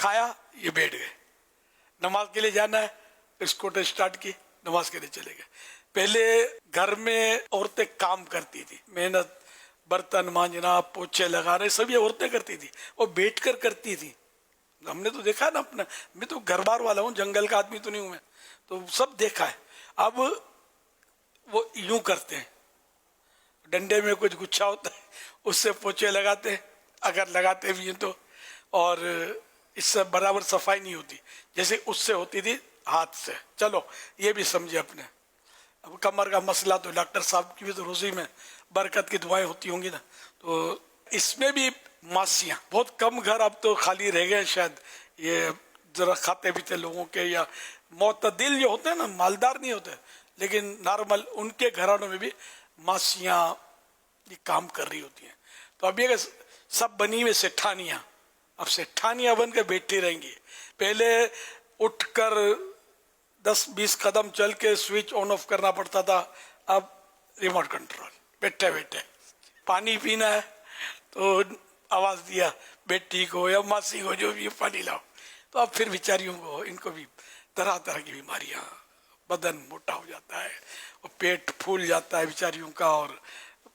کھایا یہ بیٹھ گئے, نماز کے لیے جانا ہے اسکوٹر اسٹارٹ کی, نماز کے لیے چلے گئے. پہلے گھر میں عورتیں کام کرتی تھی, محنت, برتن مانجنا, پوچھے لگانے, سب یہ عورتیں کرتی تھی, اور بیٹھ کر کرتی تھی. ہم نے تو دیکھا نا اپنا, میں تو گھر بار والا ہوں, جنگل کا آدمی تو نہیں ہوں میں, تو سب دیکھا ہے. اب وہ یوں کرتے ہیں, ڈنڈے میں کچھ گچھا ہوتا ہے اس سے پوچھے لگاتے ہیں, اگر لگاتے بھی ہیں تو, اور اس سے برابر صفائی نہیں ہوتی جیسے اس سے ہوتی تھی ہاتھ سے. چلو یہ بھی سمجھے اپنے. اب کمر کا مسئلہ تو ڈاکٹر صاحب کی بھی تو روزی میں برکت کی دعائیں ہوتی ہوں گی نا, تو اس میں بھی ماسیاں بہت کم گھر اب تو خالی رہ گئے شاید, یہ ذرا کھاتے پیتے لوگوں کے یا معتدل جو ہوتے ہیں نا, مالدار نہیں ہوتے لیکن نارمل, ان کے گھرانوں میں بھی ماسیاں یہ کام کر رہی ہوتی ہیں. تو اب یہ سب بنی ہوئی سیٹھانیاں, اب سیٹھانیاں بن کے بیٹھی رہیں گی. پہلے اٹھ کر 10-20 قدم چل کے سوئچ آن آف کرنا پڑتا تھا, اب ریموٹ کنٹرول, بیٹھے بیٹھے. پانی پینا ہے تو آواز دیا بیٹی کو یا ماسی کو جو بھی پانی لاؤ. تو اب پھر بیچاریوں کو, ان کو بھی طرح طرح کی بیماریاں, بدن موٹا ہو جاتا ہے اور پیٹ پھول جاتا ہے بیچاریوں کا, اور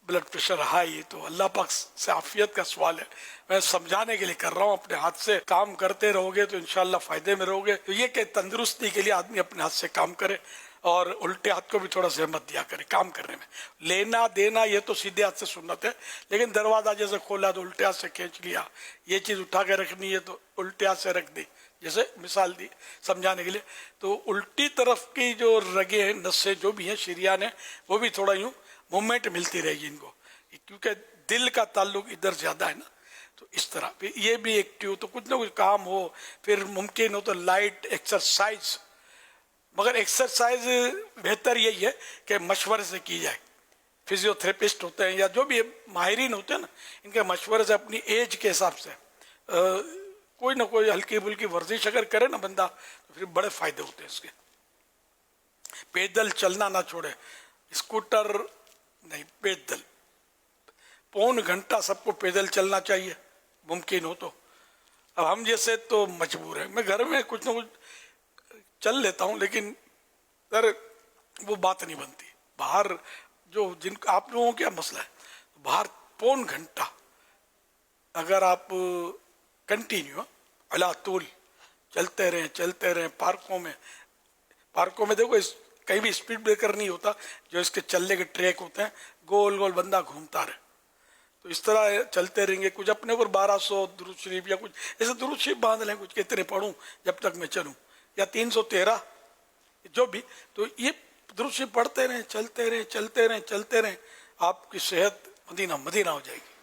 بلڈ پریشر ہائی. تو اللہ پاک سے عافیت کا سوال ہے, میں سمجھانے کے لیے کر رہا ہوں. اپنے ہاتھ سے کام کرتے رہو گے تو انشاءاللہ فائدے میں رہو گے. تو یہ کہ تندرستی کے لیے آدمی اپنے ہاتھ سے کام کرے, اور الٹے ہاتھ کو بھی تھوڑا زحمت دیا کرے کام کرنے میں. لینا دینا یہ تو سیدھے ہاتھ سے سنت ہے, لیکن دروازہ جیسے کھولا تو الٹے ہاتھ سے کھینچ لیا, یہ چیز اٹھا کے رکھنی ہے تو الٹے ہاتھ سے رکھ دی, جیسے مثال دی سمجھانے کے لیے. تو الٹی طرف کی جو رگیں ہیں, نسیں جو بھی ہیں, شریان ہیں, وہ بھی تھوڑا یوں موومنٹ ملتی رہے گی ان کو, کیونکہ دل کا تعلق ادھر زیادہ ہے نا. تو اس طرح پھر یہ بھی ایکٹیو, تو کچھ نہ کچھ کام ہو. پھر ممکن ہو تو لائٹ ایکسرسائز, مگر ایکسرسائز بہتر یہی ہے کہ مشورے سے کی جائے. فزیو تھراپسٹ ہوتے ہیں یا جو بھی ماہرین ہوتے ہیں نا, ان کے مشورے سے اپنی ایج کے حساب سے کوئی نہ کوئی ہلکی پھلکی ورزش اگر کرے نا بندہ, تو پھر بڑے فائدے ہوتے ہیں اس کے. پیدل چلنا نہ چھوڑے, اسکوٹر نہیں, پیدل. 1.25 گھنٹہ سب کو پیدل چلنا چاہیے ممکن ہو تو. اب ہم جیسے تو مجبور ہیں, میں گھر میں کچھ نہ کچھ چل لیتا ہوں, لیکن وہ بات نہیں بنتی. باہر جو جن آپ لوگوں کا مسئلہ ہے, باہر 1.25 گھنٹہ اگر آپ کنٹینیو علا طول چلتے رہیں پارکوں میں دیکھو کہیں بھی اسپیڈ بریکر نہیں ہوتا, جو اس کے چلنے کے ٹریک ہوتے ہیں, گول گول بندہ گھومتا رہے. تو اس طرح چلتے رہیں گے. کچھ اپنے اوپر 1200 درود شریف یا کچھ ایسے درود شریف باندھ لیں, کچھ کتنے پڑھوں جب تک میں چلوں, یا 313 جو بھی. تو یہ درود شریف پڑھتے رہیں, چلتے رہیں, آپ کی صحت مدینہ ہو جائے گی.